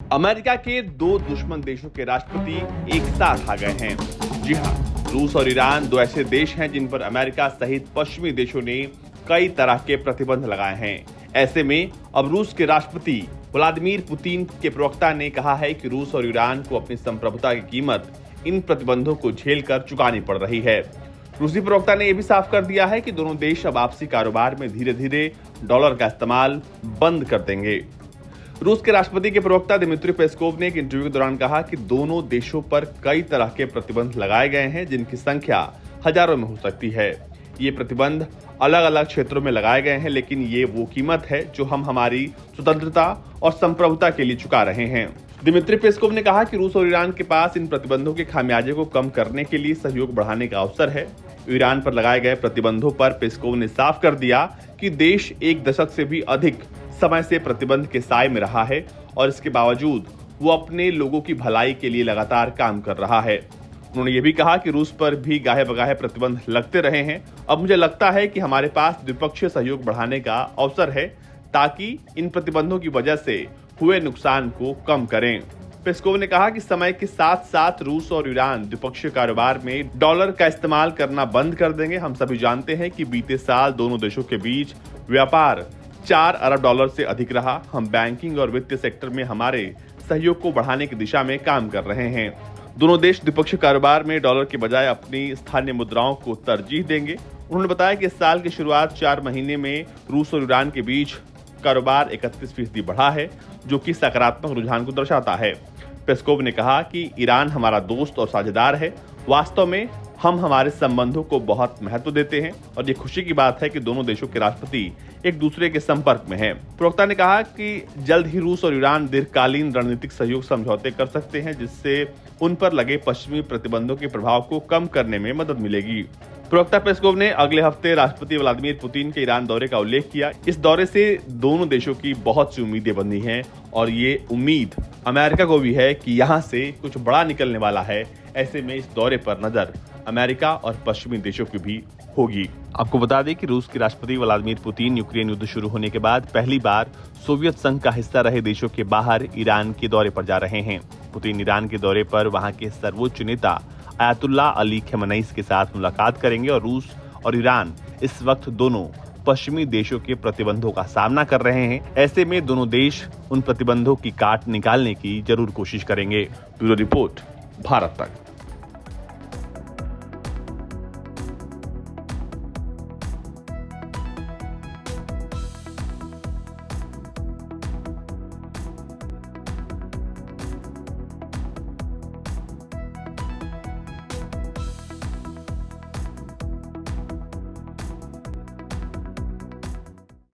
America के दो दुश्मन देशों के राष्ट्रपति एक साथ आ गए हैं। जी हां, रूस और ईरान दो ऐसे देश हैं जिन पर अमेरिका सहित पश्चिमी देशों ने कई तरह के प्रतिबंध लगाए हैं। ऐसे में अब रूस के राष्ट्रपति व्लादिमीर पुतिन के प्रवक्ता ने कहा है कि रूस और ईरान को अपनी संप्रभुता की कीमत इन प्रतिबंधों को झेलकर चुकानी पड़ रही है। रूसी प्रवक्ता ने यह भी साफ कर दिया है कि दोनों देश अब आपसी कारोबार में धीरे धीरे डॉलर का इस्तेमाल बंद कर देंगे। रूस के राष्ट्रपति के प्रवक्ता दिमित्री पेस्कोव ने एक इंटरव्यू के दौरान कहा कि दोनों देशों पर कई तरह के प्रतिबंध लगाए गए हैं जिनकी संख्या हजारों में हो सकती है। ये प्रतिबंध अलग अलग क्षेत्रों में लगाए गए हैं, लेकिन ये वो कीमत है जो हम हमारी स्वतंत्रता और संप्रभुता के लिए चुका रहे हैं। दिमित्री पेस्कोव ने कहा कि रूस और ईरान के पास इन प्रतिबंधों के खामियाजे को कम करने के लिए सहयोग बढ़ाने का अवसर है। ईरान पर लगाए गए प्रतिबंधों पर पेस्कोव ने साफ कर दिया कि देश एक दशक से भी अधिक समय से प्रतिबंध के साए में रहा है और इसके बावजूद वो अपने लोगों की भलाई के लिए लगातार काम कर रहा है। उन्होंने ये भी कहा कि रूस पर भी गाहे बगाहे प्रतिबंध लगते रहे हैं। अब मुझे लगता है कि हमारे पास द्विपक्षीय सहयोग बढ़ाने का अवसर है ताकि इन प्रतिबंधों की वजह से हुए नुकसान को कम करें। पेस्कोव ने कहा कि समय के साथ साथ रूस और ईरान द्विपक्षीय कारोबार में डॉलर का इस्तेमाल करना बंद कर देंगे। हम सभी जानते हैं कि बीते साल दोनों देशों के बीच व्यापार 4 अरब डॉलर से अधिक रहा। हम बैंकिंग और वित्तीय सेक्टर में हमारे सहयोग को बढ़ाने की दिशा में काम कर रहे हैं। दोनों देश द्विपक्षीय कारोबार में डॉलर के बजाय अपनी स्थानीय मुद्राओं को तरजीह देंगे। उन्होंने बताया कि इस साल की शुरुआत 4 महीने में रूस और ईरान के बीच कारोबार 31% बढ़ा है, जो कि सकारात्मक रुझान को दर्शाता है। पेस्कोव ने कहा कि ईरान हमारा दोस्त और साझेदार है। वास्तव में हम हमारे संबंधों को बहुत महत्व देते हैं और ये खुशी की बात है कि दोनों देशों के राष्ट्रपति एक दूसरे के संपर्क में हैं। प्रवक्ता ने कहा कि जल्द ही रूस और ईरान दीर्घकालीन रणनीतिक सहयोग समझौते कर सकते हैं, जिससे उन पर लगे पश्चिमी प्रतिबंधों के प्रभाव को कम करने में मदद मिलेगी। प्रवक्ता पेस्कोव ने अगले हफ्ते राष्ट्रपति व्लादिमीर पुतिन के ईरान दौरे का उल्लेख किया। इस दौरे से दोनों देशों की बहुत सी उम्मीदें बंधी हैं और ये उम्मीद अमेरिका को भी है कि यहाँ से कुछ बड़ा निकलने वाला है। ऐसे में इस दौरे पर नजर अमेरिका और पश्चिमी देशों की भी होगी। आपको बता दें कि रूस के राष्ट्रपति व्लादिमीर पुतिन यूक्रेन युद्ध शुरू होने के बाद पहली बार सोवियत संघ का हिस्सा रहे देशों के बाहर ईरान के दौरे पर जा रहे हैं। पुतिन ईरान के दौरे पर वहां के सर्वोच्च नेता अयातुल्लाह अली खमेनेई के साथ मुलाकात करेंगे और रूस और ईरान इस वक्त दोनों पश्चिमी देशों के प्रतिबंधों का सामना कर रहे हैं। ऐसे में दोनों देश उन प्रतिबंधों की काट निकालने की जरूर कोशिश करेंगे। ब्यूरो रिपोर्ट, भारत तक।